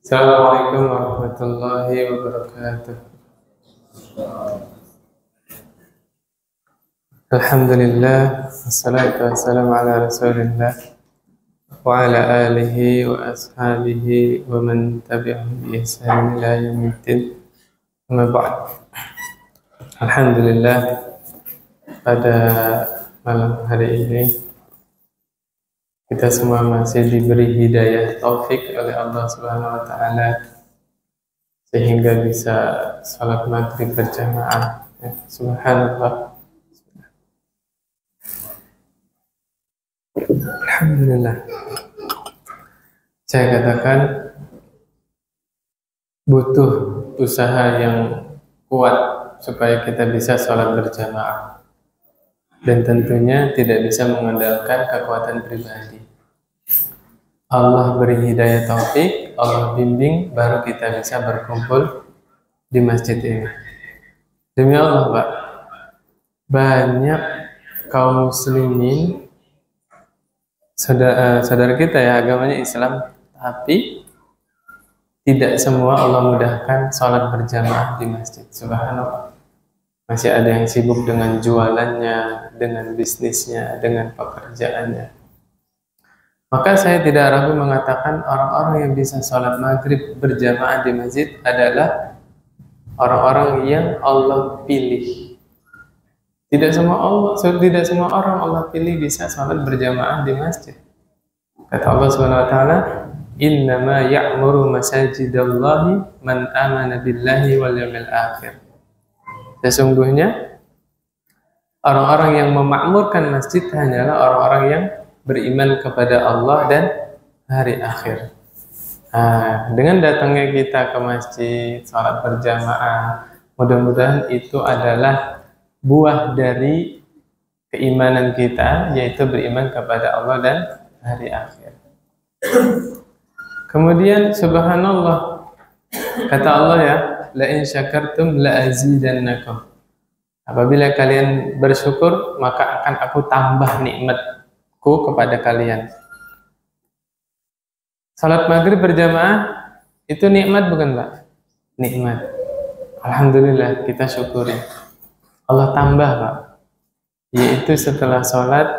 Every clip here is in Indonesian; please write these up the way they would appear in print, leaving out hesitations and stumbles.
Assalamualaikum warahmatullahi wabarakatuh. Alhamdulillah, wassalatu wassalamu ala rasulillah wa ala alihi wa ashabihi wa man tabi'ahum bi ihsan ila yaumiddin. Amma ba'd. Alhamdulillah, pada malam hari ini kita semua masih diberi hidayah taufik oleh Allah Subhanahu wa taala sehingga bisa salat maghrib berjamaah. Subhanallah. Alhamdulillah. Saya katakan butuh usaha yang kuat supaya kita bisa salat berjamaah. Dan tentunya tidak bisa mengandalkan kekuatan pribadi. Allah beri hidayah taufik, Allah bimbing, baru kita bisa berkumpul di masjid ini. Demi Allah, Pak, banyak kaum muslimin, saudara kita ya, agamanya Islam, tapi tidak semua Allah mudahkan sholat berjamaah di masjid. Subhanallah. Masih ada yang sibuk dengan jualannya, dengan bisnisnya, dengan pekerjaannya. Maka saya tidak ragu mengatakan orang-orang yang bisa sholat maghrib berjamaah di masjid adalah orang-orang yang Allah pilih. Tidak semua orang Allah pilih bisa sholat berjamaah di masjid. Kata Allah Subhanahu wa taala, "Innama ya'muru masajidallahi man amana billahi wal yawmil akhir." Sesungguhnya orang-orang yang memakmurkan masjid hanyalah orang-orang yang beriman kepada Allah dan hari akhir. Dengan datangnya kita ke masjid, sholat berjamaah, mudah-mudahan itu adalah buah dari keimanan kita, yaitu beriman kepada Allah dan hari akhir. Kemudian subhanallah, kata Allah ya, la in syakartum la azidannakum. Apabila kalian bersyukur, maka akan aku tambah nikmatku kepada kalian. Salat maghrib berjamaah itu nikmat bukan, Pak? Nikmat. Alhamdulillah, kita syukuri. Allah tambah, Pak. Yaitu setelah salat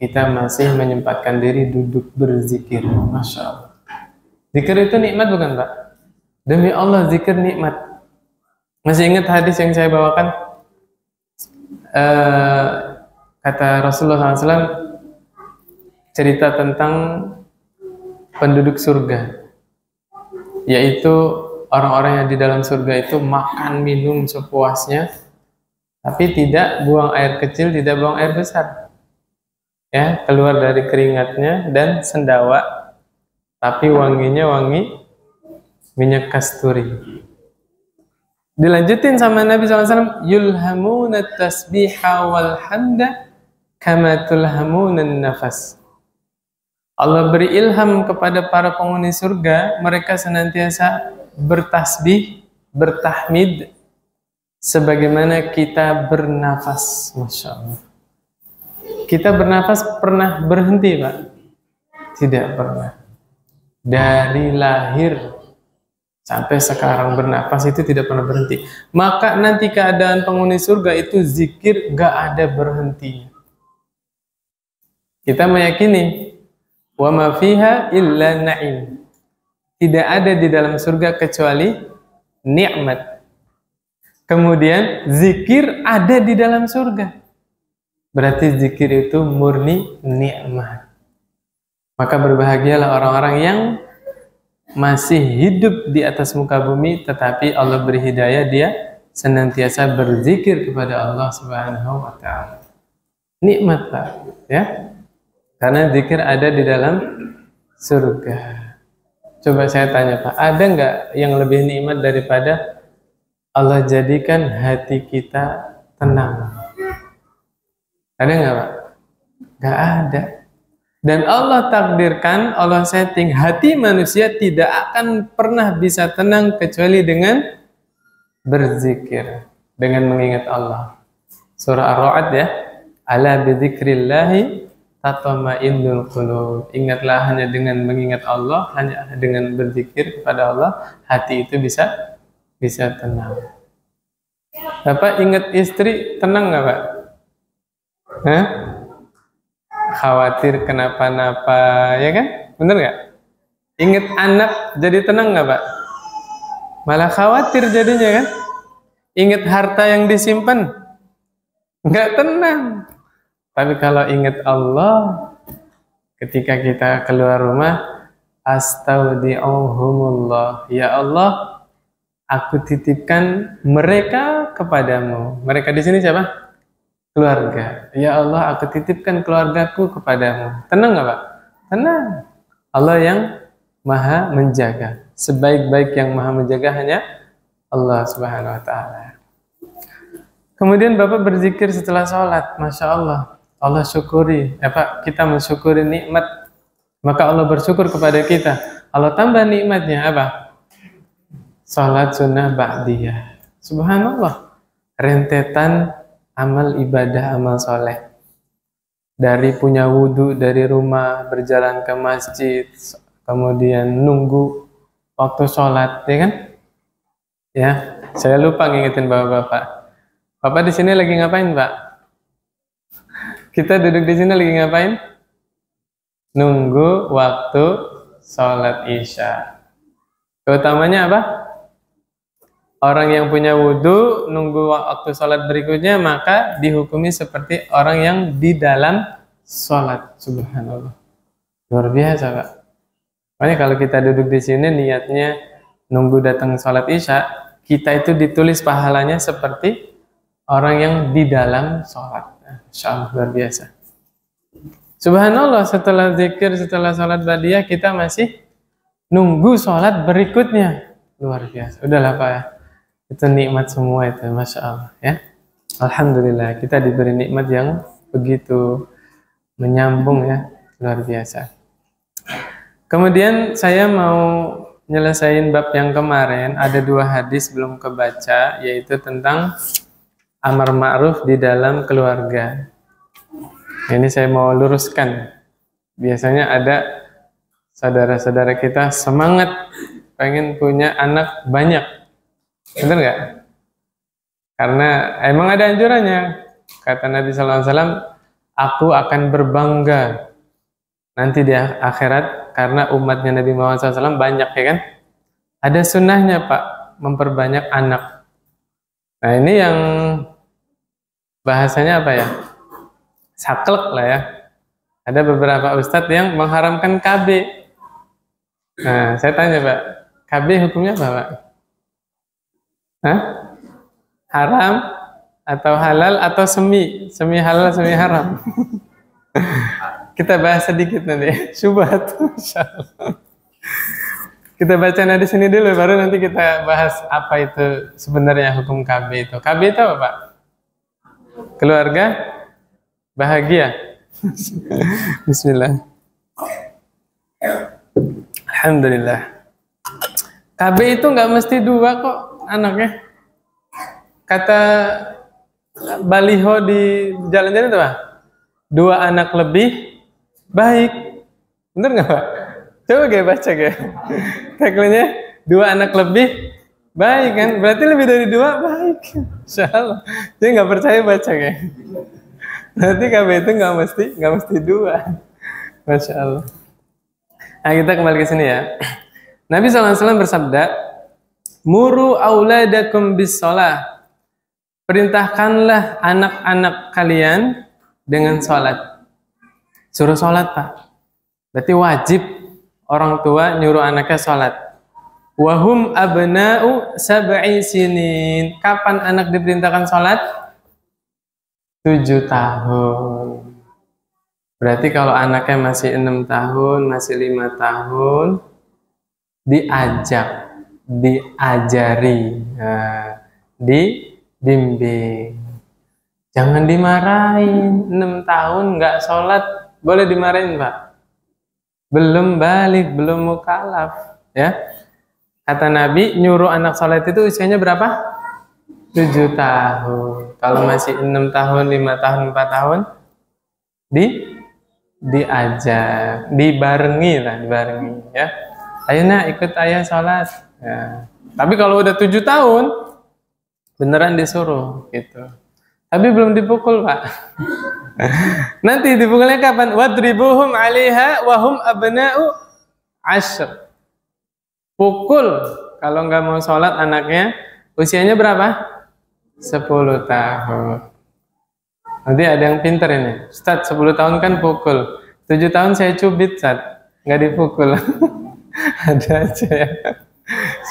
kita masih menyempatkan diri duduk berzikir. Masya Allah. Zikir itu nikmat bukan, Pak? Demi Allah, zikir nikmat. Masih ingat hadis yang saya bawakan? Kata Rasulullah SAW cerita tentang penduduk surga, yaitu orang-orang yang di dalam surga itu makan minum sepuasnya, tapi tidak buang air kecil, tidak buang air besar, ya, keluar dari keringatnya dan sendawa, tapi wanginya wangi minyak kasturi. Dilanjutin sama Nabi SAW, yulhamuna tasbiha wal hamda kama tulhamuna nafas. Allah beri ilham kepada para penghuni surga, mereka senantiasa bertasbih, bertahmid, sebagaimana kita bernafas. Masya Allah. Kita bernafas pernah berhenti, Pak? Tidak pernah. Dari lahir sampai sekarang bernafas itu tidak pernah berhenti. Maka nanti keadaan penghuni surga itu zikir gak ada berhentinya. Kita meyakini wa ma fiha illa na'im. Tidak ada di dalam surga kecuali nikmat. Kemudian zikir ada di dalam surga. Berarti zikir itu murni nikmat. Maka berbahagialah orang-orang yang masih hidup di atas muka bumi, tetapi Allah beri hidayah, dia senantiasa berzikir kepada Allah Subhanahu wa ta'ala. Nikmat, Pak, ya, karena zikir ada di dalam surga. Coba saya tanya, Pak, ada nggak yang lebih nikmat daripada Allah jadikan hati kita tenang? Ada nggak, Pak? Nggak ada. Dan Allah takdirkan, Allah setting hati manusia tidak akan pernah bisa tenang kecuali dengan berzikir, dengan mengingat Allah. Surah Ar-Ra'd ya, ala bidzikrillahi tatma'innul qulub. Ingatlah, hanya dengan mengingat Allah, hanya dengan berzikir kepada Allah, hati itu bisa tenang. Bapak ingat istri tenang nggak Pak? Hah? Khawatir kenapa-napa, ya kan? Bener nggak? Ingat anak jadi tenang nggak Pak? Malah khawatir jadinya kan? Ingat harta yang disimpan, nggak tenang. Tapi kalau ingat Allah, ketika kita keluar rumah, astaudi'uhumullah, ya Allah, aku titipkan mereka kepadamu. Mereka di sini siapa? Keluarga. Ya Allah, aku titipkan keluargaku kepadamu. Tenang nggak Pak? Tenang. Allah yang maha menjaga. Sebaik-baik yang maha menjaga hanya Allah Subhanahu wa ta'ala. Kemudian Bapak berzikir setelah sholat. Masya Allah. Allah syukuri. Pak, kita mensyukuri nikmat. Maka Allah bersyukur kepada kita. Allah tambah nikmatnya apa? Sholat sunnah ba'diyah. Subhanallah. Rentetan amal ibadah, amal soleh. Dari punya wudhu dari rumah, berjalan ke masjid, kemudian nunggu waktu sholat, ya kan? Ya, saya lupa ngingetin bapak-bapak. Bapak di sini lagi ngapain, Pak? Kita duduk di sini lagi ngapain? Nunggu waktu sholat isya. Keutamanya apa? Orang yang punya wudhu nunggu waktu sholat berikutnya, maka dihukumi seperti orang yang di dalam sholat. Subhanallah. Luar biasa, Pak. Makanya kalau kita duduk di sini niatnya nunggu datang sholat isya, kita itu ditulis pahalanya seperti orang yang di dalam sholat. Insya Allah, luar biasa. Subhanallah, setelah zikir, setelah sholat ba'diyah, kita masih nunggu sholat berikutnya. Luar biasa. Udahlah Pak ya. Itu nikmat semua itu, Masya Allah ya. Alhamdulillah, kita diberi nikmat yang begitu menyambung ya. Luar biasa. Kemudian saya mau nyelesain bab yang kemarin. Ada 2 hadis belum kebaca, yaitu tentang amar ma'ruf di dalam keluarga. Ini saya mau luruskan. Biasanya ada saudara-saudara kita semangat pengen punya anak banyak. Benar nggak? Karena emang ada anjurannya. Kata Nabi SAW, aku akan berbangga nanti di akhirat karena umatnya Nabi Muhammad SAW banyak, ya kan? Ada sunnahnya Pak, memperbanyak anak. Nah ini yang bahasanya apa ya? Saklek lah ya. Ada beberapa ustadz yang mengharamkan KB. Nah saya tanya Pak, KB hukumnya apa Pak? Hah? Haram atau halal atau semi halal semi haram? Kita bahas sedikit nanti. Syubhat. Kita baca di sini dulu, baru nanti kita bahas apa itu sebenarnya hukum KB itu. KB itu apa Pak? Keluarga bahagia. Bismillah. Alhamdulillah. KB itu nggak mesti 2 kok anaknya. Kata baliho di jalan-jalan itu Pak, 2 anak lebih baik. Bener nggak Pak? Coba gue baca gue. Tagline-nya 2 anak lebih baik kan? Berarti lebih dari 2 baik. Insyaallah. Dia nggak percaya baca gue. Berarti KB itu nggak mesti 2. Masya Allah. Nah kita kembali ke sini ya. Nabi SAW bersabda, muru auladakum bis shalah. Perintahkanlah anak-anak kalian dengan sholat. Suruh sholat Pak. Berarti wajib orang tua nyuruh anaknya sholat. Wahum abna'u sab'i sinin. Kapan anak diperintahkan sholat? 7 tahun. Berarti kalau anaknya masih 6 tahun, masih 5 tahun, diajari, dibimbing. Jangan dimarahin. 6 tahun nggak sholat, boleh dimarahin Pak? Belum balik, belum mukallaf ya. Kata Nabi, nyuruh anak sholat itu usianya berapa? 7 tahun. Kalau masih 6 tahun, 5 tahun, 4 tahun, diajak, dibarengi ya. Ayo nak ikut ayah sholat. Ya. Tapi kalau udah 7 tahun, beneran disuruh gitu. Tapi belum dipukul, Pak. Nanti dipukulnya kapan? Wadribuhum 'alaiha wa hum abna'u 'ashr. Pukul kalau nggak mau sholat anaknya, usianya berapa? 10 tahun. Nanti ada yang pinter ini. Ustaz, 10 tahun kan pukul. 7 tahun saya cubit, Ustaz. Nggak dipukul. Ada aja ya.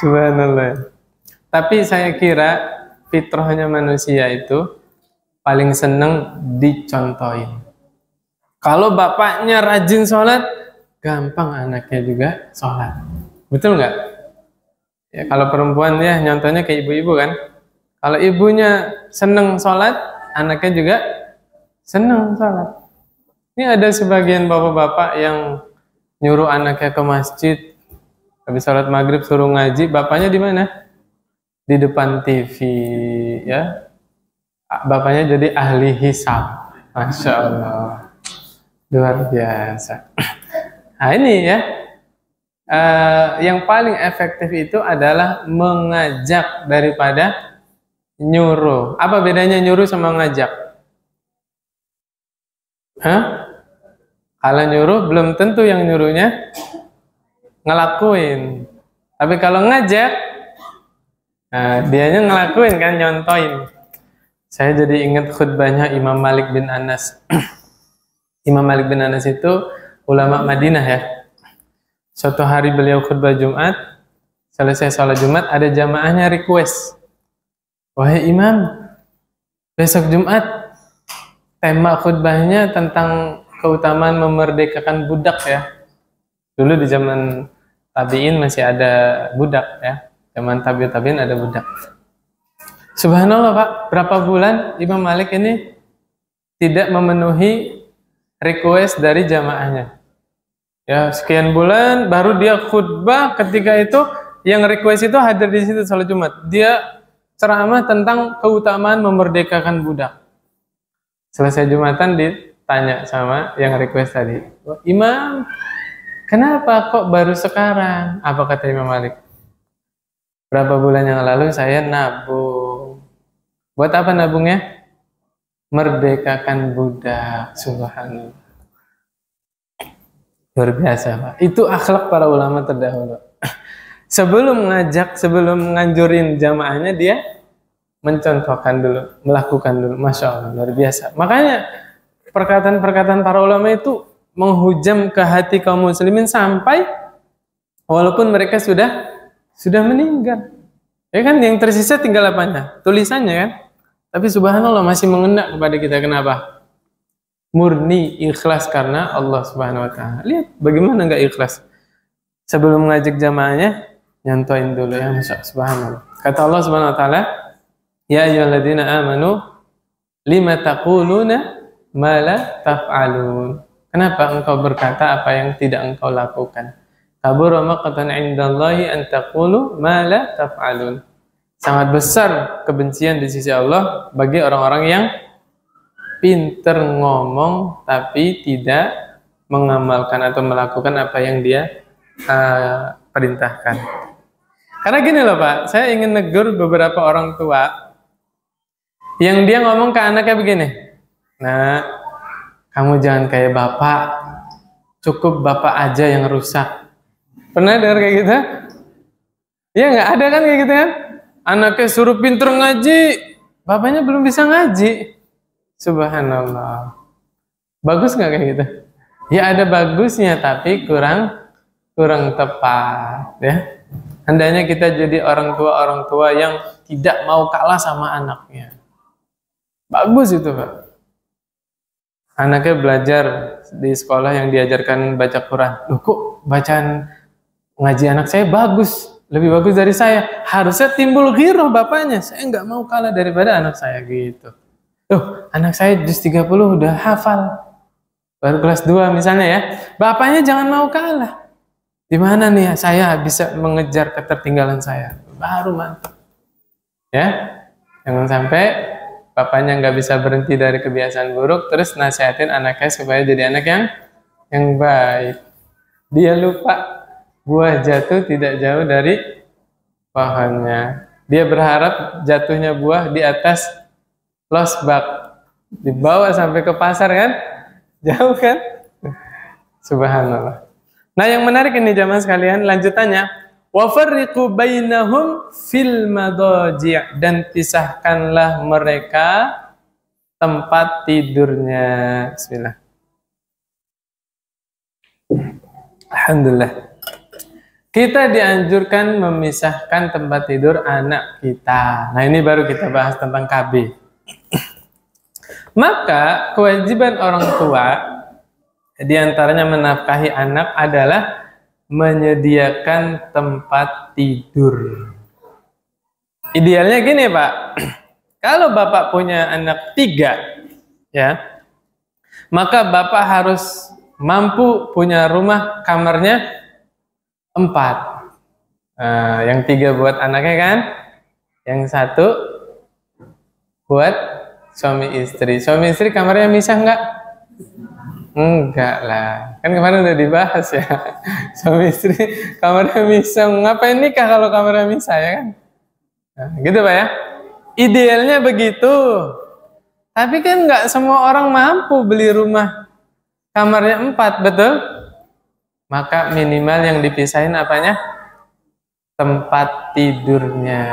Subhanallah. Tapi saya kira fitrahnya manusia itu paling seneng dicontohin. Kalau bapaknya rajin sholat, gampang anaknya juga sholat. Betul nggak? Ya, kalau perempuan ya nyontohnya kayak ibu-ibu kan. Kalau ibunya seneng sholat, anaknya juga seneng sholat. Ini ada sebagian bapak-bapak yang nyuruh anaknya ke masjid, habis sholat maghrib suruh ngaji, bapaknya di mana? Di depan TV, ya. Bapaknya jadi ahli hisab. Masya Allah, luar biasa. Nah ini ya, yang paling efektif itu adalah mengajak daripada nyuruh. Apa bedanya nyuruh sama ngajak? Kalau nyuruh belum tentu yang nyuruhnya ngelakuin. Tapi kalau ngajak, dianya ngelakuin kan, nyontoin. Saya jadi ingat khutbahnya Imam Malik bin Anas. Imam Malik bin Anas itu ulama Madinah ya. Suatu hari beliau khutbah Jumat, selesai sholat Jumat, ada jamaahnya request, wahai Imam, besok Jumat tema khutbahnya tentang keutamaan memerdekakan budak ya. Dulu di zaman tabi'in masih ada budak ya. Zaman tabi'in ada budak. Subhanallah Pak, berapa bulan Imam Malik ini tidak memenuhi request dari jamaahnya. Ya, sekian bulan baru dia khutbah, ketika itu yang request itu hadir di situ sholat Jumat. Dia ceramah tentang keutamaan memerdekakan budak. Selesai Jumatan ditanya sama yang request tadi, Imam, kenapa kok baru sekarang? Apa kata Imam Malik? Berapa bulan yang lalu saya nabung. Buat apa nabungnya? Merdekakan budak. Subhanallah. Luar biasa, Pak. Itu akhlak para ulama terdahulu. Sebelum nganjurin jamaahnya, dia mencontohkan dulu, melakukan dulu. Masya Allah, luar biasa. Makanya perkataan-perkataan para ulama itu menghujam ke hati kaum muslimin sampai walaupun mereka sudah meninggal. Ya kan, yang tersisa tinggal apanya? Tulisannya kan. Tapi subhanallah masih mengena kepada kita. Kenapa? Murni ikhlas karena Allah Subhanahu wa taala. Lihat bagaimana enggak ikhlas. Sebelum mengajak jamaahnya, nyantoin dulu ya, subhanallah. Kata Allah Subhanahu wa taala, ya ayyuhalladzina amanu lima taquluna ma la taf'alun. Kenapa engkau berkata apa yang tidak engkau lakukan? Kabura maqtan 'indallahi an taqulu ma la taf'alun. Sangat besar kebencian di sisi Allah bagi orang-orang yang pinter ngomong tapi tidak mengamalkan atau melakukan apa yang dia perintahkan. Karena gini loh Pak, saya ingin negur beberapa orang tua yang dia ngomong ke anaknya begini, nah kamu jangan kayak bapak, cukup bapak aja yang rusak. Pernah dengar kayak gitu? Iya nggak, ada kan kayak gitu kan? Anaknya suruh pinter ngaji, bapaknya belum bisa ngaji. Subhanallah. Bagus nggak kayak gitu? Ya ada bagusnya, tapi kurang tepat ya. Hendaknya kita jadi orang tua yang tidak mau kalah sama anaknya. Bagus itu Pak. Anaknya belajar di sekolah yang diajarkan baca Quran. Loh kok bacaan ngaji anak saya bagus, lebih bagus dari saya. Harusnya timbul ghirah bapaknya. Saya nggak mau kalah daripada anak saya gitu. Loh, anak saya juz 30 udah hafal. Baru kelas 2 misalnya ya. Bapaknya jangan mau kalah. Di mana nih saya bisa mengejar ketertinggalan saya? Baru mantap. Ya. Jangan sampai bapaknya nggak bisa berhenti dari kebiasaan buruk, terus nasihatin anaknya supaya jadi anak yang yang baik. Dia lupa buah jatuh tidak jauh dari pohonnya. Dia berharap jatuhnya buah di atas losbak, dibawa sampai ke pasar kan? Jauh kan? Subhanallah. Nah, yang menarik ini jamaah sekalian, lanjutannya, wa farriqu bainahum fil madaji', dan pisahkanlah mereka tempat tidurnya. Bismillah. Alhamdulillah. Kita dianjurkan memisahkan tempat tidur anak kita. Nah, ini baru kita bahas tentang KB. Maka kewajiban orang tua diantaranya menafkahi anak adalah menyediakan tempat tidur. Idealnya gini Pak, kalau Bapak punya anak 3, ya, maka Bapak harus mampu punya rumah kamarnya 4. Yang 3 buat anaknya kan, yang 1 buat suami istri. Suami istri kamarnya misah nggak? Enggak lah, kan kemarin udah dibahas ya. Suami istri kamarnya misah, ngapain nikah kalau kamarnya misah ya kan? Nah, gitu Pak ya. Idealnya begitu. Tapi kan nggak semua orang mampu beli rumah kamarnya 4, betul? Maka minimal yang dipisahin apanya? Tempat tidurnya.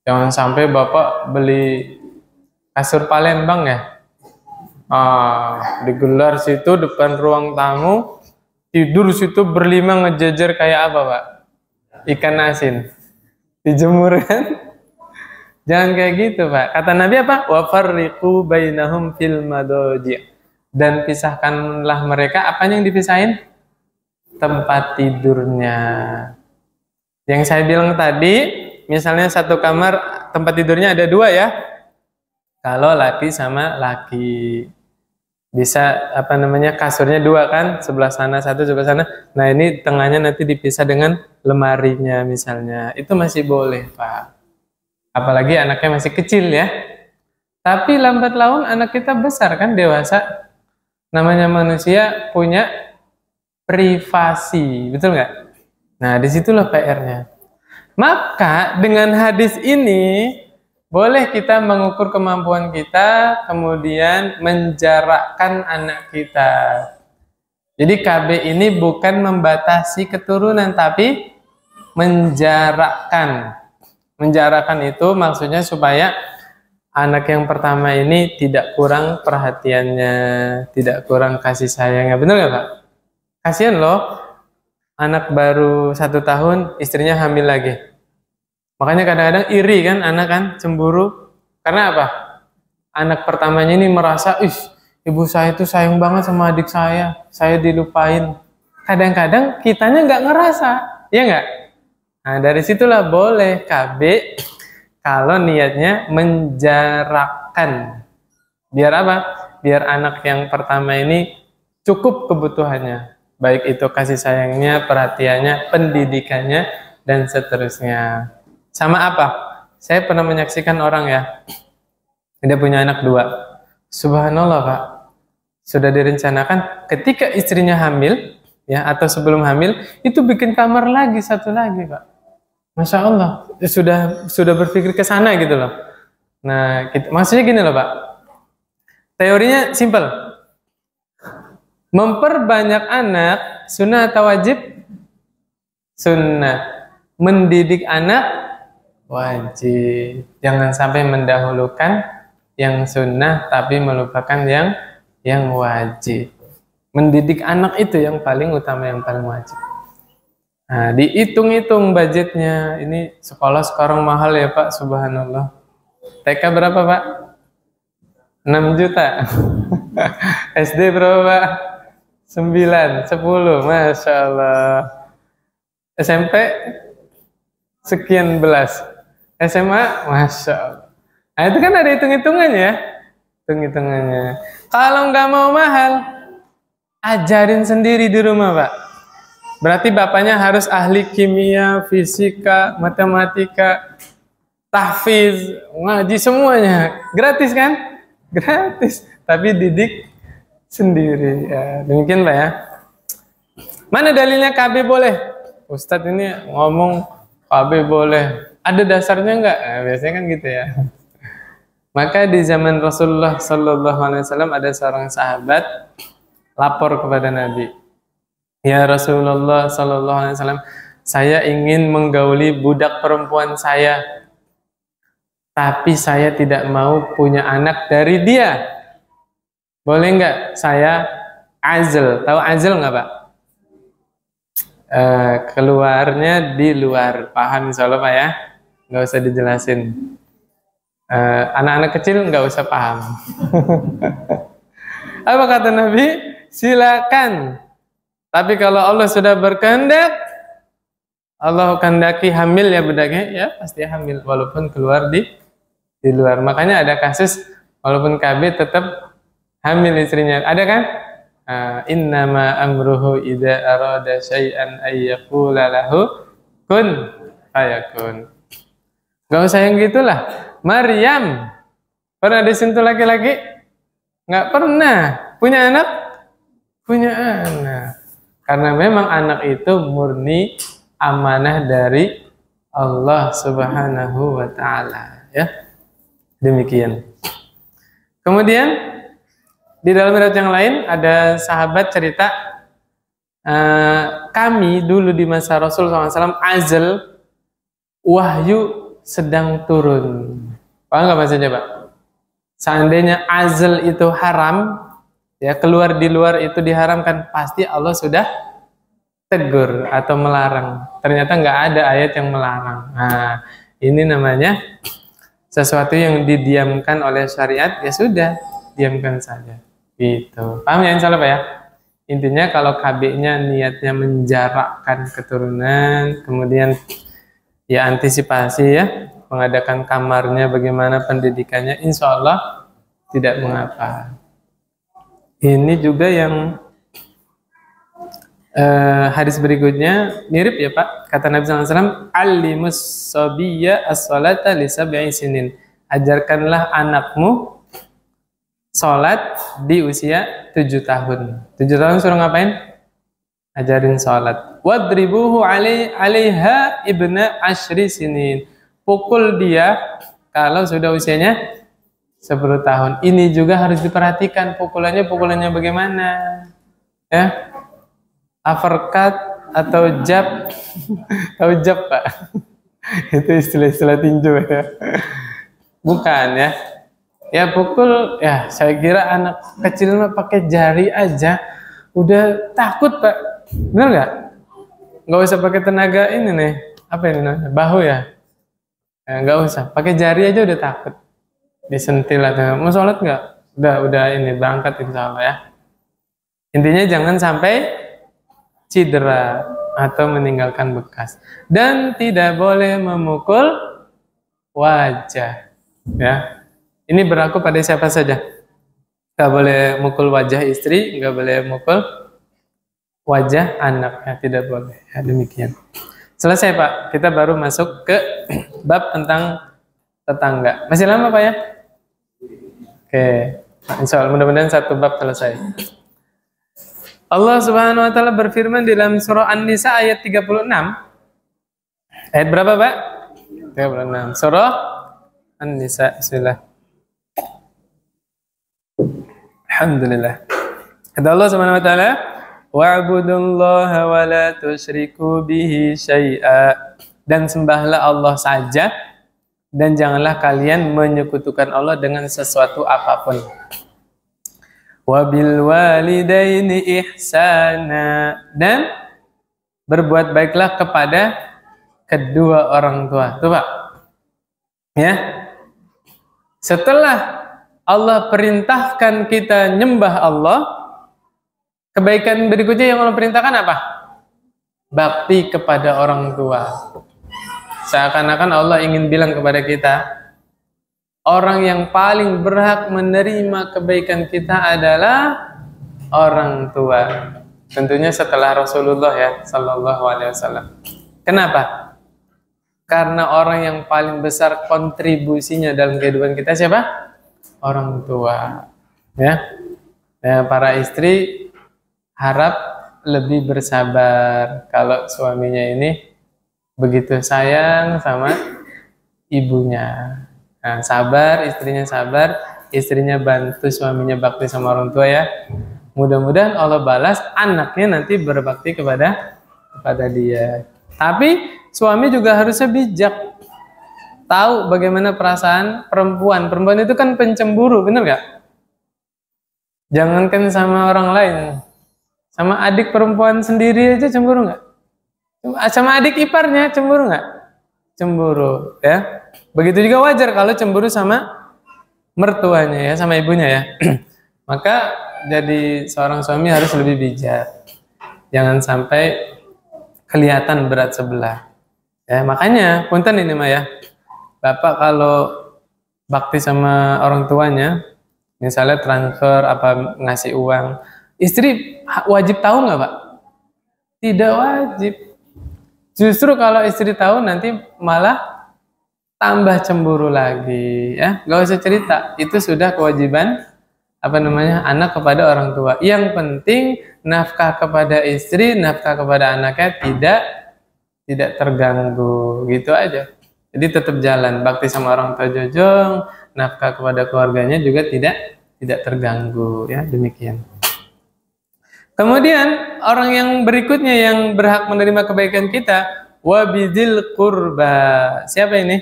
Jangan sampai Bapak beli kasur Palembang ya. Digelar situ depan ruang tamu, tidur situ berlima ngejejer kayak apa Pak? Ikan asin. Dijemur kan? Jangan kayak gitu Pak. Kata Nabi apa? Wa farriqu bainahum fil madaji'. Dan pisahkanlah mereka, apanya yang dipisahin? Tempat tidurnya. Yang saya bilang tadi, misalnya satu kamar tempat tidurnya ada 2 ya. Kalau laki sama laki, bisa kasurnya 2 kan, sebelah sana 1, sebelah sana. Nah ini tengahnya nanti dipisah dengan lemarinya misalnya. Itu masih boleh Pak. Apalagi anaknya masih kecil ya. Tapi lambat laun anak kita besar kan, dewasa. Namanya manusia punya privasi, betul nggak? Nah, disitulah PR-nya. Maka dengan hadis ini boleh kita mengukur kemampuan kita, kemudian menjarakkan anak kita. Jadi KB ini bukan membatasi keturunan, tapi menjarakkan. Menjarakkan itu maksudnya supaya anak yang pertama ini tidak kurang perhatiannya, tidak kurang kasih sayangnya. Benar nggak Pak? Kasihan loh, anak baru 1 tahun, istrinya hamil lagi. Makanya kadang-kadang iri kan anak kan, cemburu. Karena apa? Anak pertamanya ini merasa, ibu saya itu sayang banget sama adik saya dilupain. Kadang-kadang kitanya nggak ngerasa, ya nggak? Nah dari situlah boleh KB kalau niatnya menjarakkan. Biar apa? Biar anak yang pertama ini cukup kebutuhannya. Baik itu kasih sayangnya, perhatiannya, pendidikannya, dan seterusnya. Sama apa? Saya pernah menyaksikan orang ya, dia punya anak 2. Subhanallah Pak, sudah direncanakan ketika istrinya hamil, ya atau sebelum hamil, itu bikin kamar lagi 1 lagi Pak. Masya Allah, sudah berpikir ke sana gitu loh. Nah, maksudnya gini loh Pak, teorinya simple. Memperbanyak anak sunnah atau wajib? Sunnah. Mendidik anak wajib. Jangan sampai mendahulukan yang sunnah tapi melupakan yang wajib. Mendidik anak itu yang paling utama, yang paling wajib. Nah, dihitung-hitung budgetnya. Ini sekolah sekarang mahal ya Pak, subhanallah. TK berapa Pak? 6 juta. SD berapa Pak? 9, 10, Masya Allah. SMP sekian belas. SMA, Masya Allah. Nah itu kan ada hitung-hitungannya ya. Hitung-hitungannya. Kalau nggak mau mahal, ajarin sendiri di rumah Pak. Berarti bapaknya harus ahli kimia, fisika, matematika, tahfiz, ngaji semuanya. Gratis kan? Gratis. Tapi didik sendiri. Ya, demikian Pak ya. Mana dalilnya KB boleh? Ustadz ini ngomong KB boleh. Ada dasarnya enggak? Nah, biasanya kan gitu ya. Maka di zaman Rasulullah Sallallahu Alaihi Wasallam ada seorang sahabat lapor kepada Nabi. Ya Rasulullah Sallallahu Alaihi Wasallam, saya ingin menggauli budak perempuan saya, tapi saya tidak mau punya anak dari dia. Boleh nggak saya azl? Tahu azl nggak Pak? Keluarnya di luar. Paham insya Allah Pak ya? Nggak usah dijelasin. Anak-anak kecil nggak usah paham. Apa kata Nabi? Silakan. Tapi kalau Allah sudah berkehendak, Allah kehendaki hamil ya budaknya, ya pasti hamil walaupun keluar di luar. Makanya ada kasus walaupun KB tetap hamil istrinya. Ada kan? Innama amruhu idza arada syai'an ay yaqula lahu kun fayakun. Gak usah yang gitulah. Maryam pernah disentuh laki-laki? Nggak pernah. Punya anak? Punya anak. Karena memang anak itu murni amanah dari Allah Subhanahu wa Ta'ala, ya. Demikian. Kemudian di dalam riwayat yang lain ada sahabat cerita, kami dulu di masa Rasulullah SAW azal wahyu sedang turun. Paham nggak maksudnya Pak? Seandainya azal itu haram, ya keluar di luar itu diharamkan, pasti Allah sudah tegur atau melarang. Ternyata nggak ada ayat yang melarang. Nah, ini namanya sesuatu yang didiamkan oleh syariat, ya sudah, diamkan saja. Gitu. Paham ya insya Allah Pak ya? Intinya kalau KB-nya niatnya menjarakkan keturunan, kemudian ya antisipasi ya, mengadakan kamarnya, bagaimana pendidikannya, insya Allah tidak mengapa. Ini juga yang hadis berikutnya mirip ya Pak, kata Nabi SAW, alimus sobiyya as-salata li sab'i sinin. Ajarkanlah anakmu sholat di usia 7 tahun. 7 tahun suruh ngapain? Ajarin sholat. Wadribuhu alaiha ibna ashri sinin. Pukul dia kalau sudah usianya 10 tahun. Ini juga harus diperhatikan pukulannya bagaimana, ya. Uppercut atau jab. Tahu jab Pak? Itu istilah-istilah tinju ya. Bukan ya. Ya pukul, ya saya kira anak kecil mah pakai jari aja udah takut Pak. Benar nggak? Nggak usah pakai tenaga ini nih. Apa ini namanya? Bahu ya? Nggak usah. Pakai jari aja udah takut. Disentil atau mau sholat nggak? Udah ini berangkat insya Allah ya. Intinya jangan sampai cedera atau meninggalkan bekas, dan tidak boleh memukul wajah, ya. Ini berlaku pada siapa saja. Nggak boleh mukul wajah istri, nggak boleh mukul wajah anak, ya, tidak boleh. Ya, demikian. Selesai Pak, kita baru masuk ke bab tentang tetangga. Masih lama Pak ya? Oke, insya Allah mudah-mudahan satu bab selesai. Allah Subhanahu wa Ta'ala berfirman di dalam surah An-Nisa ayat 36. Ayat berapa Pak? 36. Surah An-Nisa. Bismillah. Alhamdulillah. Kata Allah Subhanahu wa Ta'ala, wa'budullaha wa la tusyriku bihi syai'a. Dan sembahlah Allah saja, dan janganlah kalian menyekutukan Allah dengan sesuatu apapun. Wabil walidaini ihsana, dan berbuat baiklah kepada kedua orang tua. Tuh Pak. Ya. Setelah Allah perintahkan kita nyembah Allah, kebaikan berikutnya yang Allah perintahkan apa? Bakti kepada orang tua. Seakan-akan Allah ingin bilang kepada kita, orang yang paling berhak menerima kebaikan kita adalah orang tua. Tentunya setelah Rasulullah ya, Sallallahu Alaihi Wasallam. Kenapa? Karena orang yang paling besar kontribusinya dalam kehidupan kita siapa? Orang tua. Ya. Nah, para istri harap lebih bersabar kalau suaminya ini begitu sayang sama ibunya. Nah, sabar, istrinya bantu suaminya bakti sama orang tua ya. Mudah-mudahan Allah balas anaknya nanti berbakti kepada dia. Tapi suami juga harusnya bijak, tahu bagaimana perasaan perempuan. Perempuan itu kan pencemburu, bener gak? Jangankan sama orang lain, sama adik perempuan sendiri aja cemburu nggak? Sama adik iparnya cemburu nggak? Cemburu, ya. Begitu juga wajar kalau cemburu sama mertuanya ya, sama ibunya ya. Maka jadi seorang suami harus lebih bijak. Jangan sampai kelihatan berat sebelah. Ya, makanya punten ini mah ya. Bapak kalau bakti sama orang tuanya, misalnya transfer apa ngasih uang, istri wajib tahu nggak Pak? Tidak wajib. Justru kalau istri tahu nanti malah tambah cemburu lagi, ya. Nggak usah cerita, itu sudah kewajiban anak kepada orang tua. Yang penting nafkah kepada istri, nafkah kepada anaknya tidak terganggu, gitu aja. Jadi tetap jalan bakti sama orang tua jojong, nafkah kepada keluarganya juga tidak terganggu, ya. Demikian. Kemudian orang yang berikutnya yang berhak menerima kebaikan kita, wabidil qurba. Siapa ini?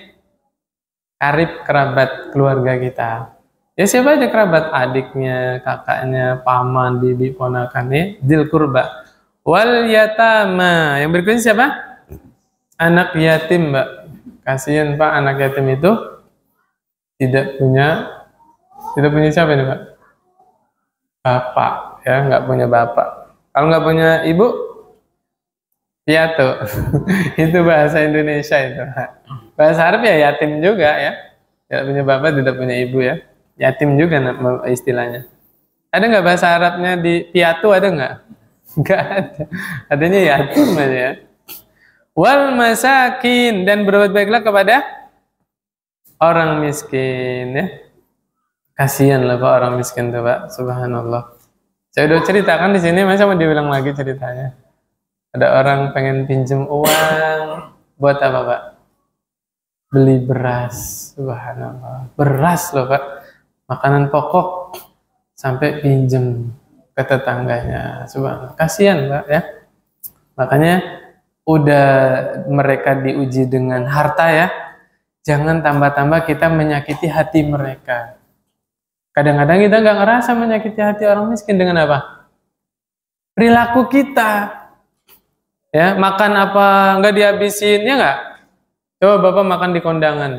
Karib kerabat keluarga kita. Ya siapa aja kerabat, adiknya, kakaknya, paman, bibi, ponakannya, dil qurba. Wal yatama. Yang berikutnya siapa? Anak yatim, Mbak. Kasihan Pak, anak yatim itu tidak punya siapa ini Pak? Bapak. Ya, nggak punya bapak. Kalau nggak punya ibu, piatu. Itu bahasa Indonesia itu. Bahasa Arab ya yatim juga ya. Tidak punya bapak, tidak punya ibu ya. Yatim juga istilahnya. Ada nggak bahasa Arabnya di piatu, ada nggak? Nggak ada. Adanya yatim aja ya. Wal masakin, dan berbuat baiklah kepada orang miskin ya. Kasihan lah Pak orang miskin tuh Pak. Subhanallah. Saya udah ceritakan di sini, masa mau diulang lagi ceritanya? Ada orang pengen pinjem uang, buat apa Pak? Beli beras, subhanallah. Beras loh Pak, makanan pokok, sampai pinjem ke tetangganya. Subhanallah, kasihan Pak ya. Makanya udah mereka diuji dengan harta ya, jangan tambah-tambah kita menyakiti hati mereka. Kadang-kadang kita nggak ngerasa menyakiti hati orang miskin dengan apa? Perilaku kita. Ya, makan apa nggak dihabisin, ya nggak? Coba Bapak makan di kondangan.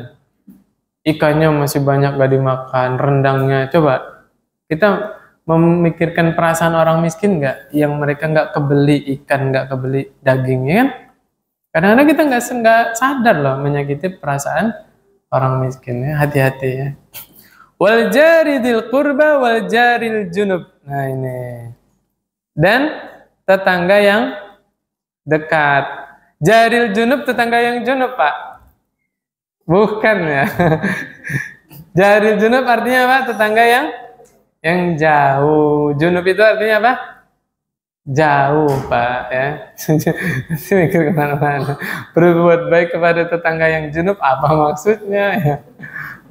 Ikannya masih banyak nggak dimakan, rendangnya. Coba kita memikirkan perasaan orang miskin nggak? Yang mereka nggak kebeli ikan, nggak kebeli dagingnya kan? Kadang-kadang kita nggak sadar loh menyakiti perasaan orang miskin ya. Hati-hati ya. Wal jaridil qurba wal jaril junub. Nah ini. Dan tetangga yang dekat. Jaril junub, tetangga yang junub Pak. Bukan ya. Jaril junub artinya apa? Tetangga yang jauh. Junub itu artinya apa? Jauh Pak ya. Mikir kemana-mana. Berbuat baik kepada tetangga yang junub, apa maksudnya ya?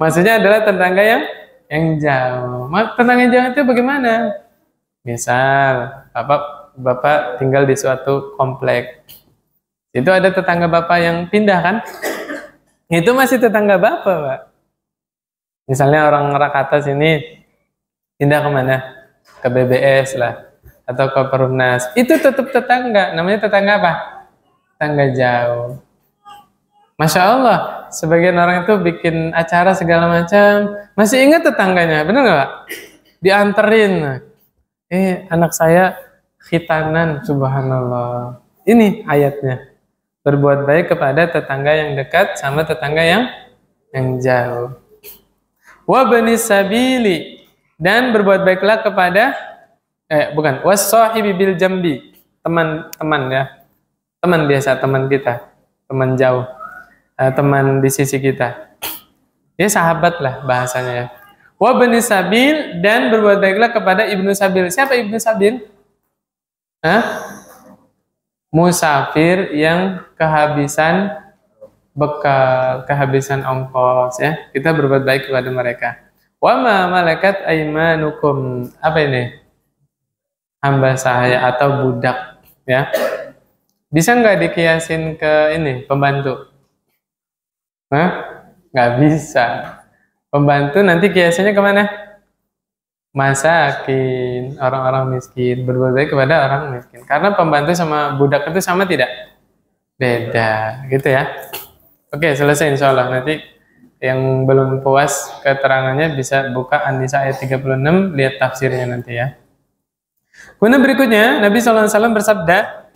Maksudnya adalah tetangga yang jauh. Tetangga yang jauh itu bagaimana? Misal, Bapak tinggal di suatu komplek. Itu ada tetangga Bapak yang pindah kan? Itu masih tetangga Bapak, Pak. Misalnya orang Rakata sini pindah kemana? Ke BBS lah. Atau ke Perumnas. Itu tetap tetangga. Namanya tetangga apa? Tetangga jauh. Masya Allah, sebagian orang itu bikin acara segala macam, masih ingat tetangganya, benar nggak Pak? Dianterin, anak saya khitanan, subhanallah. Ini ayatnya, berbuat baik kepada tetangga yang dekat sama tetangga yang jauh. Wa bani sabili, dan berbuat baiklah kepada was-sahibi bil jambi, teman-teman ya, teman biasa, teman kita, teman jauh. Teman di sisi kita ya, sahabat lah bahasanya ya. Wa bani sabil, dan berbuat baiklah kepada ibnu sabil. Siapa ibnu sabil? Musafir yang kehabisan bekal, kehabisan ongkos, ya. Kita berbuat baik kepada mereka. Wa ma malakat aimanukum. Apa ini? Hamba sahaya atau budak, ya. Bisa nggak dikiasin ke ini, pembantu? Nggak bisa. Pembantu nanti kiasannya kemana? Masakin, orang-orang miskin, berbuat baik kepada orang miskin. Karena pembantu sama budak itu sama tidak? Beda, gitu ya. Oke, selesai insya Allah. Nanti yang belum puas keterangannya bisa buka An-Nisa ayat 36, lihat tafsirnya nanti ya. Kemudian berikutnya, Nabi SAW bersabda,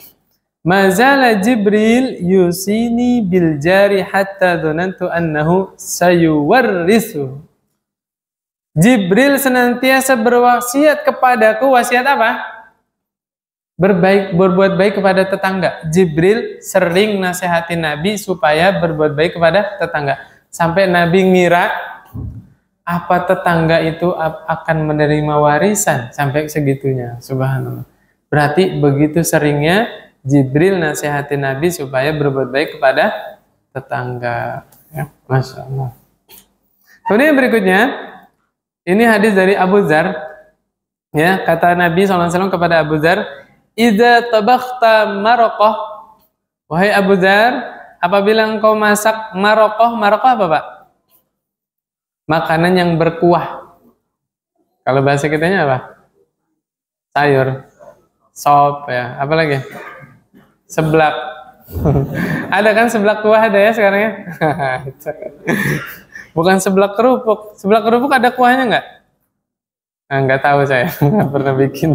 Mazala Jibril yusini bil jari hatta dhanantu annahu sayuwarrisu. Jibril senantiasa berwasiat kepadaku, wasiat apa? Berbuat baik kepada tetangga. Jibril sering nasihatin Nabi supaya berbuat baik kepada tetangga. Sampai Nabi ngira apa tetangga itu akan menerima warisan, sampai segitunya. Subhanallah. Berarti begitu seringnya Jibril nasihatin Nabi supaya berbuat baik kepada tetangga. Ya, Masya Allah. Kemudian berikutnya, ini hadis dari Abu Dzar. Ya, kata Nabi SAW kepada Abu Dzar, "Idza tabakhta maraqah." Wahai Abu Dzar, apabila engkau masak maraqah, maraqah apa, Pak? Makanan yang berkuah. Kalau bahasa kitanya apa? Sayur. Sop ya, apa lagi? Seblak. Ada kan seblak kuah ada ya sekarang ya? Bukan seblak kerupuk. Seblak kerupuk ada kuahnya nggak? Nah, nggak tahu saya, nggak pernah bikin.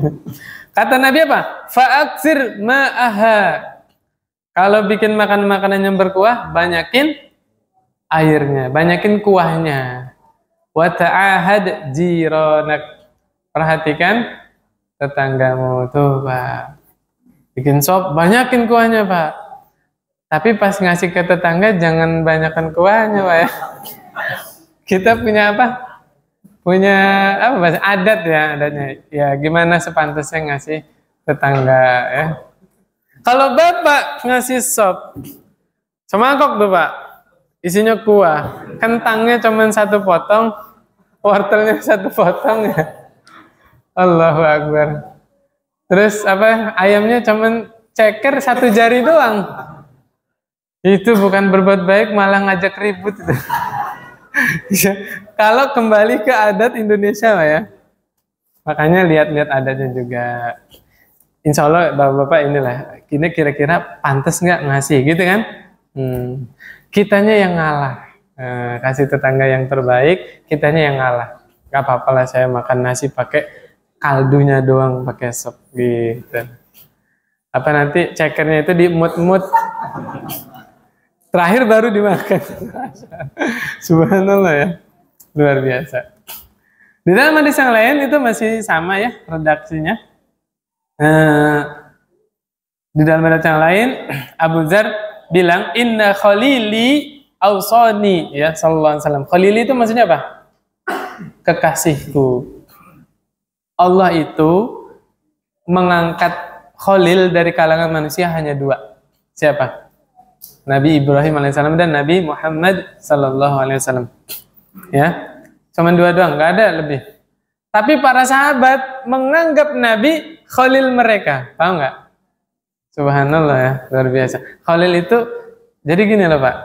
Kata Nabi apa? Fa'aksir ma'aha. Kalau bikin makanan yang berkuah, banyakin airnya, banyakin kuahnya. Wa ta'ahad jiranak. Perhatikan tetanggamu tuh, Pak. Bikin sop, banyakin kuahnya, Pak. Tapi pas ngasih ke tetangga, jangan banyakkan kuahnya, Pak ya. Kita punya apa? Punya apa bahasa adat ya, adatnya. Ya gimana sepantasnya ngasih tetangga ya. Kalau Bapak ngasih sop, semangkok tuh, Pak. Isinya kuah. Kentangnya cuma satu potong, wortelnya satu potong ya. Allahu Akbar. Terus apa? Ayamnya cuman ceker satu jari doang. Itu bukan berbuat baik, malah ngajak ribut itu. Kalau kembali ke adat Indonesia lah ya. Makanya lihat-lihat adatnya juga. Insya Allah Bapak-bapak inilah. Ini kira-kira pantas nggak ngasih gitu kan? Kitanya yang ngalah. Kasih tetangga yang terbaik, kitanya yang ngalah. Gak apa-apa lah saya makan nasi pakai kaldunya doang, pakai sop gitu. Apa nanti cekernya itu dimut-mut, terakhir baru dimakan. Subhanallah ya, luar biasa. Di dalam hadis yang lain itu masih sama ya redaksinya. Di dalam hadis yang lain Abu Dzar bilang inna khalili ausani ya sallallahu alaihi wasallam. Khalili itu maksudnya apa? Kekasihku. Allah itu mengangkat Khalil dari kalangan manusia hanya dua. Siapa? Nabi Ibrahim alaihissalam dan Nabi Muhammad sallallahu alaihi wasallam. Ya, cuma dua doang, nggak ada lebih. Tapi para sahabat menganggap Nabi Khalil mereka, paham nggak? Subhanallah ya, luar biasa. Khalil itu, jadi gini loh Pak.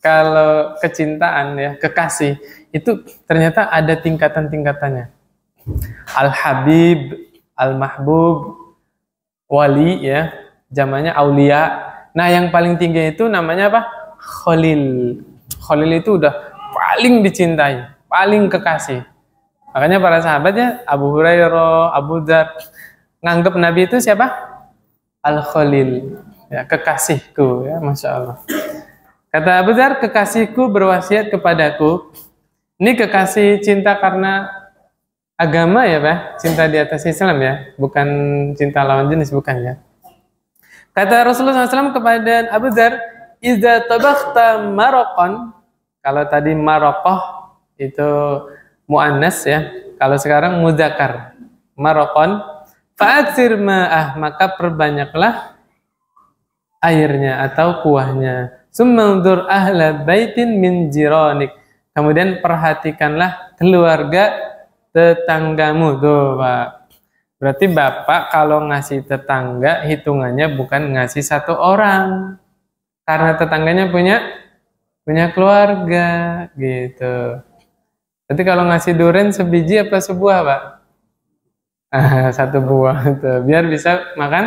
Kalau kecintaan ya, kekasih itu ternyata ada tingkatan-tingkatannya. Al-Habib, Al-Mahbub, Wali ya, zamannya Aulia. Nah yang paling tinggi itu namanya apa? Khalil. Khalil itu udah paling dicintai, paling kekasih. Makanya para sahabatnya Abu Hurairah, Abu Dzar nganggap Nabi itu siapa? Al-Khalil, ya kekasihku ya, Masya Allah. Kata Abu Dzar, kekasihku berwasiat kepadaku. Ini kekasih cinta karena agama ya Pak, cinta di atas Islam ya, bukan cinta lawan jenis, bukan ya. Kata Rasulullah SAW kepada Abu Dzar, "Idza tabakhta maraqan." Kalau tadi maraqah itu muannas ya. Kalau sekarang mudzakkar. Marokon fa'atsir ma'ah, maka perbanyaklah airnya atau kuahnya. Summanzur ahla baitin min jiranik. Kemudian perhatikanlah keluarga tetanggamu. Tuh, Pak. Berarti Bapak kalau ngasih tetangga hitungannya bukan ngasih satu orang. Karena tetangganya punya keluarga gitu. Berarti kalau ngasih durian sebiji apa sebuah, Pak? Satu buah tuh. Biar bisa makan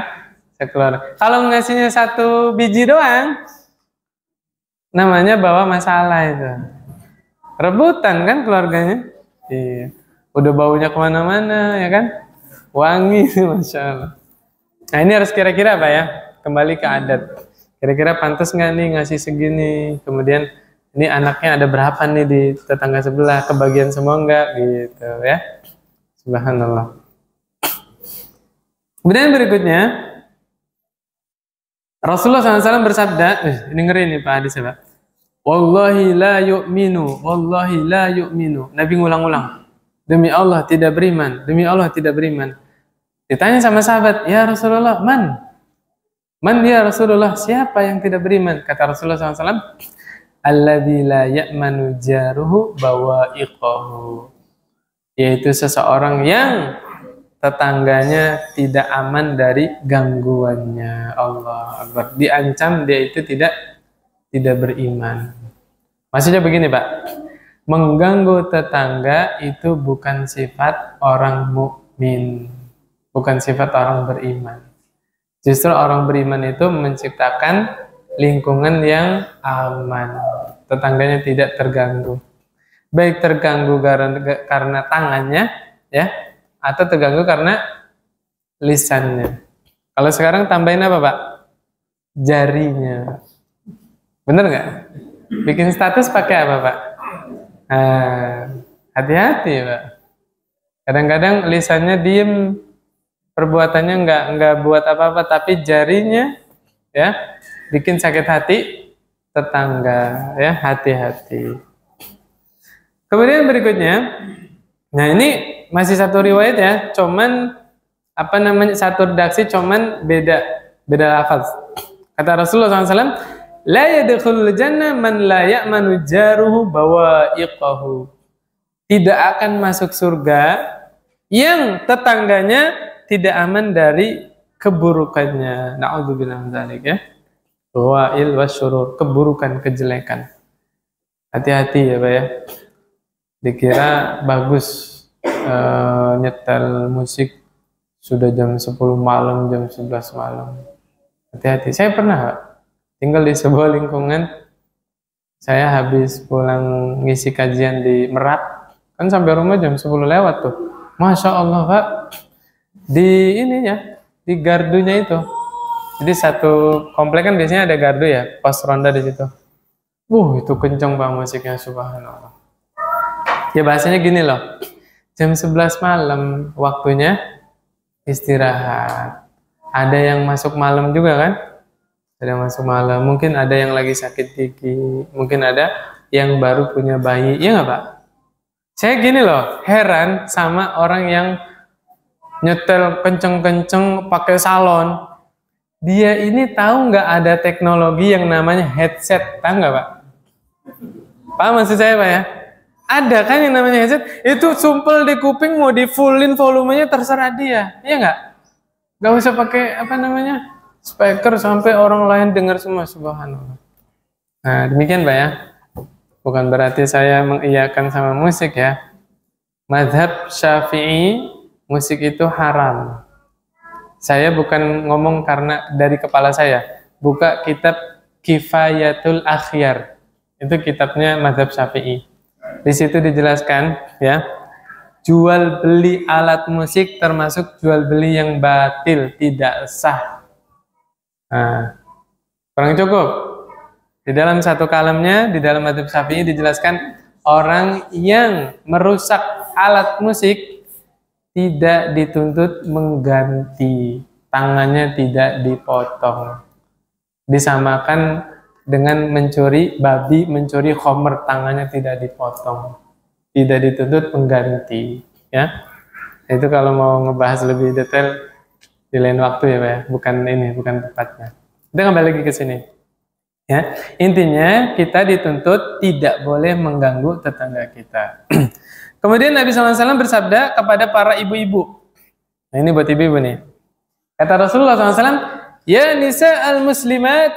sekeluarga. Kalau ngasihnya satu biji doang, namanya bawa masalah itu. Rebutan kan keluarganya. Iya. Udah baunya kemana-mana ya kan. Wangi, Masya Allah. Nah ini harus kira-kira Pak ya. Kembali ke adat. Kira-kira pantas nggak nih ngasih segini. Kemudian ini anaknya ada berapa nih di tetangga sebelah. Kebagian semua nggak gitu ya. Subhanallah. Kemudian berikutnya Rasulullah SAW bersabda, ini ngeri nih Pak hadis ya Pak. Wallahi la yu'minu, wallahi la yu'minu. Nabi ngulang-ulang. Demi Allah tidak beriman, demi Allah tidak beriman. Ditanya sama sahabat, ya Rasulullah, man? Man ya Rasulullah, siapa yang tidak beriman? Kata Rasulullah SAW, alladzi la ya'manu jaruhu bawa'iqahu. Yaitu seseorang yang tetangganya tidak aman dari gangguannya. Allah Akbar. Diancam dia itu tidak beriman. Maksudnya begini Pak, mengganggu tetangga itu bukan sifat orang mukmin, bukan sifat orang beriman. Justru orang beriman itu menciptakan lingkungan yang aman, tetangganya tidak terganggu. Baik terganggu karena tangannya, ya, atau terganggu karena lisannya. Kalau sekarang tambahin apa Pak? Jarinya. Bener nggak? Bikin status pakai apa Pak? Hati-hati Pak. Kadang-kadang lisannya diem, perbuatannya nggak buat apa-apa, tapi jarinya ya bikin sakit hati tetangga, ya hati-hati. Kemudian berikutnya, nah ini masih satu riwayat ya, cuman apa namanya satu redaksi, cuman beda lafaz. Kata Rasulullah SAW, la yadkhulul jannah man la ya'manu jaruhu bawa'iqahu. Tidak akan masuk surga yang tetangganya tidak aman dari keburukannya. Na'udzubillah min dzalik ya. Wa'il wasyurur, keburukan, kejelekan. Hati-hati ya Pak ya. Dikira bagus nyetel musik sudah jam 10 malam, jam 11 malam. Hati-hati. Saya pernah Pak, tinggal di sebuah lingkungan, saya habis pulang ngisi kajian di Merak, kan sampai rumah jam 10 lewat tuh. Masya Allah Pak, di ininya, di gardunya itu. Jadi satu komplek kan biasanya ada gardu ya, pos ronda di situ. Itu kenceng Pak musiknya, subhanallah. Ya bahasanya gini loh, jam 11 malam waktunya istirahat. Ada yang masuk malam juga kan? Ada yang masuk malam, mungkin ada yang lagi sakit gigi, mungkin ada yang baru punya bayi, iya nggak Pak? Saya gini loh, heran sama orang yang nyetel kenceng-kenceng pakai salon. Dia ini tahu nggak ada teknologi yang namanya headset, tahu nggak Pak? Paham maksud saya Pak ya? Ada kan yang namanya headset, itu sumpel di kuping, mau di fullin volumenya terserah dia, iya nggak? Nggak usah pakai apa namanya speaker sampai orang lain dengar semua, subhanallah. Nah demikian Pak ya, bukan berarti saya mengiyakan sama musik ya. Mazhab Syafi'i musik itu haram. Saya bukan ngomong karena dari kepala saya. Buka kitab Kifayatul Akhyar, itu kitabnya mazhab Syafi'i. Di situ dijelaskan ya, jual beli alat musik termasuk jual beli yang batil, tidak sah. Nah, kurang cukup. Di dalam satu kalamnya, di dalam mazhab Syafi'i dijelaskan orang yang merusak alat musik tidak dituntut mengganti, tangannya tidak dipotong. Disamakan dengan mencuri babi, mencuri khomer, tangannya tidak dipotong. tidak dituntut pengganti, ya. Itu kalau mau ngebahas lebih detail di lain waktu ya, Pak ya. Bukan tepatnya. Kita kembali lagi ke sini. Ya, intinya kita dituntut tidak boleh mengganggu tetangga kita. Kemudian Nabi SAW bersabda kepada para ibu-ibu. Nah, ini buat ibu-ibu nih. Kata Rasulullah SAW, ya nisa al-muslimat,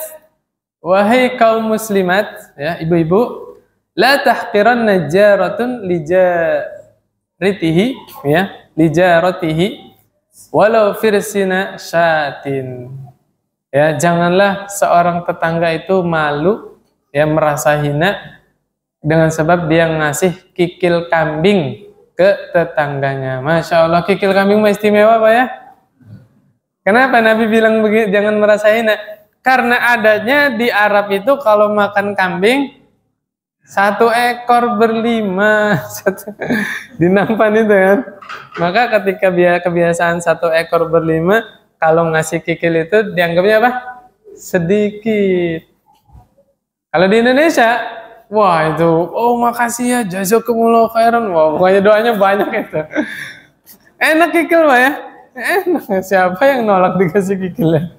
wahai kaum muslimat, ya ibu-ibu, la tahqiranna jaratun lijaratihi, ya, lijaratihi, walau firsina syatin. Ya, janganlah seorang tetangga itu malu, ya, merasa hina dengan sebab dia ngasih kikil kambing ke tetangganya. Masya Allah, kikil kambing mah istimewa, Pak ya. Kenapa Nabi bilang begitu, jangan merasa hina? Karena adanya di Arab itu kalau makan kambing 1 ekor berlima, dinampan itu kan. Maka ketika kebiasaan 1 ekor berlima, kalau ngasih kikil itu dianggapnya apa? Sedikit. Kalau di Indonesia, wah itu, oh makasih ya, jazakumullah khairan. Wah, pokoknya doanya banyak itu. Enak kikil, Pak ya. Enak, siapa yang nolak dikasih kikil ya?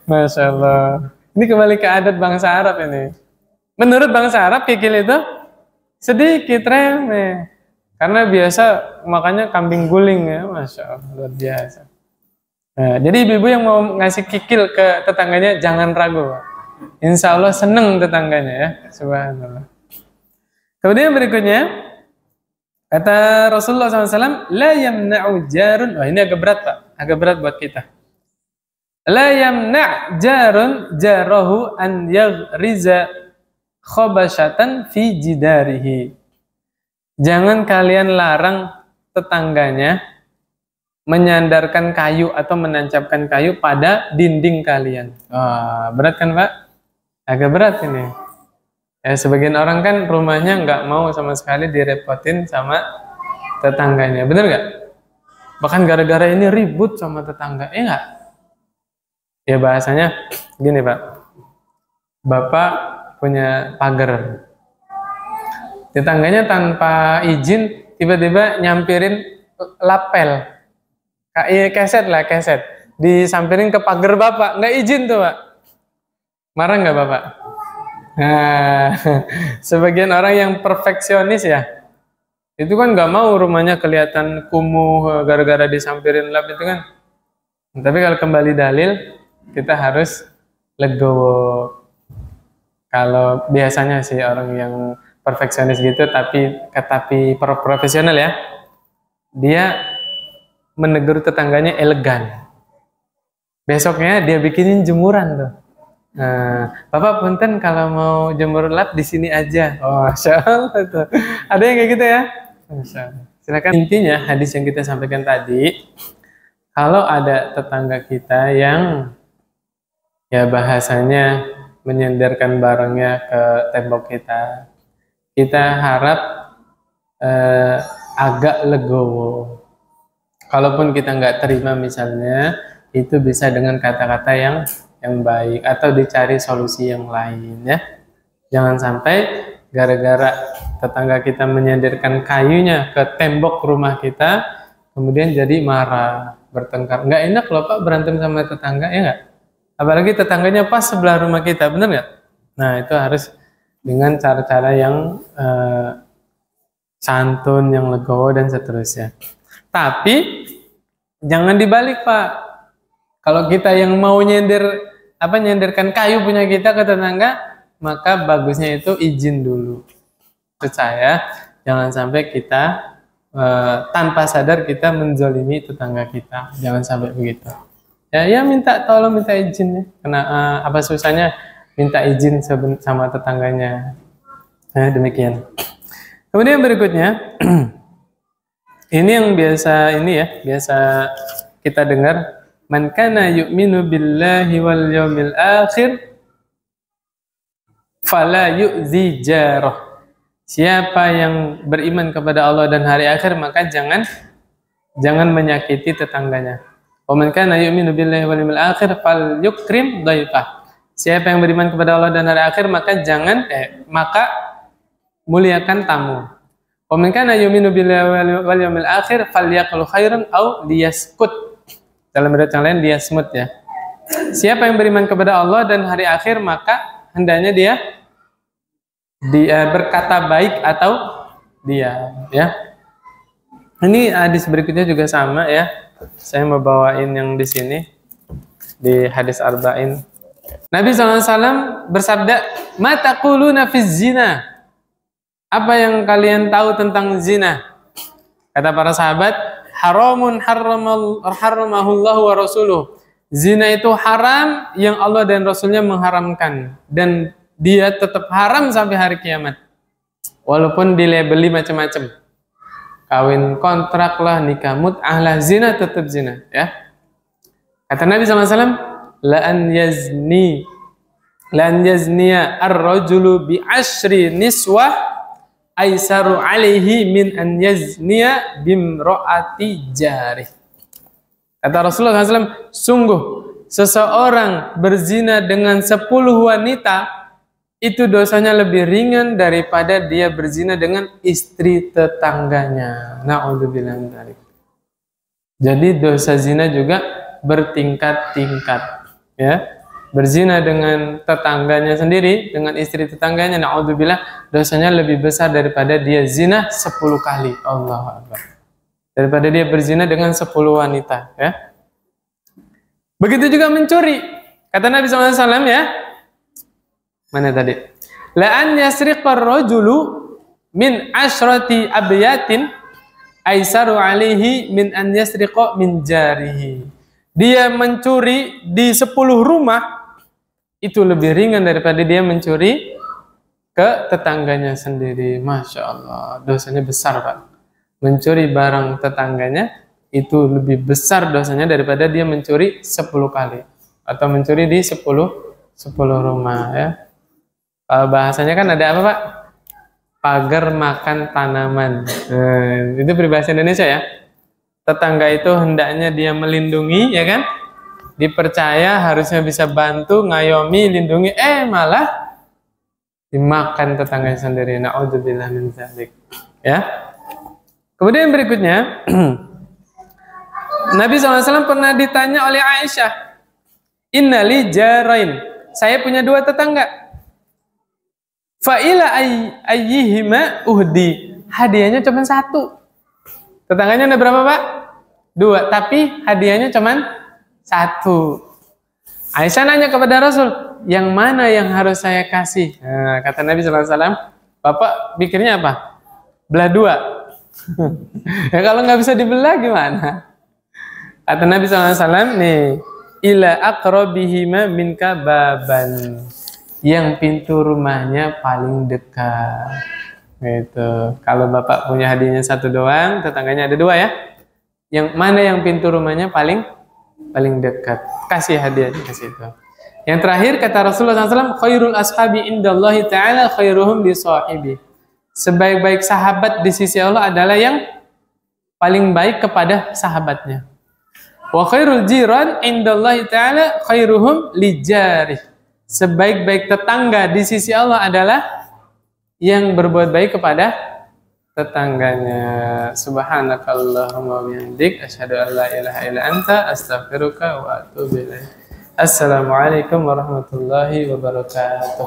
Masya Allah. Ini kembali ke adat bangsa Arab ini. Menurut bangsa Arab, kikil itu sedikit, remeh. Karena biasa makanya kambing guling ya, Masya Allah, luar biasa. Nah, jadi ibu-ibu yang mau ngasih kikil ke tetangganya, jangan ragu. Insya Allah seneng tetangganya ya, subhanallah. Kemudian berikutnya, kata Rasulullah SAW, la yamna'u jarun. Wah, ini agak berat, Pak. Agak berat buat kita. La yamna' jarun jarahu an yaghriza khobashatan fi jidarihi. Jangan kalian larang tetangganya menyandarkan kayu atau menancapkan kayu pada dinding kalian. Wah, berat kan, Pak? Agak berat ini. Ya, sebagian orang kan rumahnya nggak mau sama sekali direpotin sama tetangganya, bener nggak? Bahkan gara-gara ini ribut sama tetangga, nggak? Ya bahasanya gini, Pak. Bapak punya pagar, tetangganya tanpa izin tiba-tiba nyampirin lapel, keset, disampirin ke pagar Bapak, nggak izin tuh, Pak. Marah nggak Bapak? Nah, sebagian orang yang perfeksionis ya, itu kan nggak mau rumahnya kelihatan kumuh gara-gara disampirin lap itu kan. Tapi kalau kembali dalil, kita harus legowo. Kalau biasanya sih orang yang perfeksionis gitu, tapi profesional ya, dia menegur tetangganya elegan. Besoknya dia bikinin jemuran tuh. Nah, Bapak punten kalau mau jemur lap di sini aja. Oh, Masya Allah tuh. Ada yang kayak gitu ya? Masya Allah. Silakan. Intinya hadis yang kita sampaikan tadi, kalau ada tetangga kita yang ya bahasanya menyandarkan barangnya ke tembok kita harap agak legowo. Kalaupun kita nggak terima misalnya, itu bisa dengan kata-kata yang baik atau dicari solusi yang lain ya. Jangan sampai gara-gara tetangga kita menyandarkan kayunya ke tembok rumah kita, kemudian jadi marah, bertengkar. Nggak enak loh Pak berantem sama tetangga, ya nggak? Apalagi tetangganya pas sebelah rumah kita, bener nggak? Nah itu harus dengan cara-cara yang santun, yang legowo dan seterusnya. Tapi jangan dibalik Pak. Kalau kita yang mau nyenderkan kayu punya kita ke tetangga, maka bagusnya itu izin dulu. Maksud saya, jangan sampai kita tanpa sadar kita menzolimi tetangga kita. Jangan sampai begitu. Ya tolong minta izin ya. Karena apa susahnya minta izin sama tetangganya. Nah, demikian. Kemudian berikutnya, ini yang biasa kita dengar. Man kana yu'minu billahi wal yawmil akhir fala yu'zi jarah. Siapa yang beriman kepada Allah dan hari akhir, maka jangan menyakiti tetangganya. Wa man kana yu'minu billahi wal yawmil akhir falyukrim dhaifah. Siapa yang beriman kepada Allah dan hari akhir, maka muliakan tamu. Wa man kana yu'minu billahi wal yawmil akhir falyaqul khairan aw liyaskut. Dalam riwayat yang lain liyasmut ya. Siapa yang beriman kepada Allah dan hari akhir maka hendaknya dia berkata baik atau diam ya. Ini hadis berikutnya juga sama ya. Saya mau bawain yang di sini di hadis arba'in. Nabi SAW bersabda, "Ma taquluna fiz zina?" Apa yang kalian tahu tentang zina? Kata para sahabat, "Haramun harramahullahu wa rasuluh." Zina itu haram yang Allah dan Rasulnya mengharamkan dan dia tetap haram sampai hari kiamat. Walaupun dilabeli macam-macam. Kawin kontrak lah, nikah mut'ah lah, zina tetap zina ya. Kata Nabi SAW, la an yazniya ar-rajulu bi ashri niswah aisaru alaihi min an yazniya bimro'ati jarih. Kata Rasulullah SAW, sungguh seseorang berzina dengan 10 wanita itu dosanya lebih ringan daripada dia berzina dengan istri tetangganya. Na'udzubillah min dzalik. Jadi dosa zina juga bertingkat-tingkat ya. Berzina dengan tetangganya sendiri, dengan istri tetangganya, na'udzubillah, dosanya lebih besar daripada dia zina 10 kali. Allahu Akbar. Daripada dia berzina dengan 10 wanita ya. Begitu juga mencuri. Kata Nabi SAW ya, mana tadi? La an yasriqar rajulu min asyrati abyatin aisaru alaihi min an yasriqa min jarihi. Dia mencuri di 10 rumah itu lebih ringan daripada dia mencuri ke tetangganya sendiri. Masya Allah, dosanya besar Pak. Mencuri barang tetangganya itu lebih besar dosanya daripada dia mencuri 10 kali atau mencuri di 10 rumah ya. Bahasanya kan ada apa Pak? Pagar makan tanaman. Itu peribahasa Indonesia ya. Tetangga itu hendaknya dia melindungi ya kan? Dipercaya harusnya bisa bantu, ngayomi, lindungi, malah dimakan tetangganya sendiri. Na'udzubillah min dzalik. Ya. Kemudian berikutnya Nabi SAW pernah ditanya oleh Aisyah, "Innali jarain." Saya punya 2 tetangga. Fa'ila ayyihima uhdi. Hadiahnya cuma 1. Tetangganya ada berapa Pak? 2. Tapi hadiahnya cuma 1. Aisyah nanya kepada Rasul, yang mana yang harus saya kasih? Nah, kata Nabi SAW, Bapak pikirnya apa? Belah 2. Ya kalau nggak bisa dibelah gimana? Kata Nabi SAW, nih, ila aqrabihima minka baban. Yang pintu rumahnya paling dekat. Gitu. Kalau Bapak punya hadiahnya 1 doang, tetangganya ada 2 ya. Yang mana yang pintu rumahnya paling dekat? Kasih hadiahnya ke situ. Yang terakhir kata Rasulullah SAW, khairul ashabi indallahi ta'ala khairuhum li sahibi. Sebaik-baik sahabat di sisi Allah adalah yang paling baik kepada sahabatnya. Wa khairul jiran indallahi ta'ala khairuhum li jarih. Sebaik-baik tetangga di sisi Allah adalah yang berbuat baik kepada tetangganya. Subhanakallahumma wa bihamdik asyhadu an la ilaha illa anta astaghfiruka wa atubu ilaik. Assalamualaikum warahmatullahi wabarakatuh.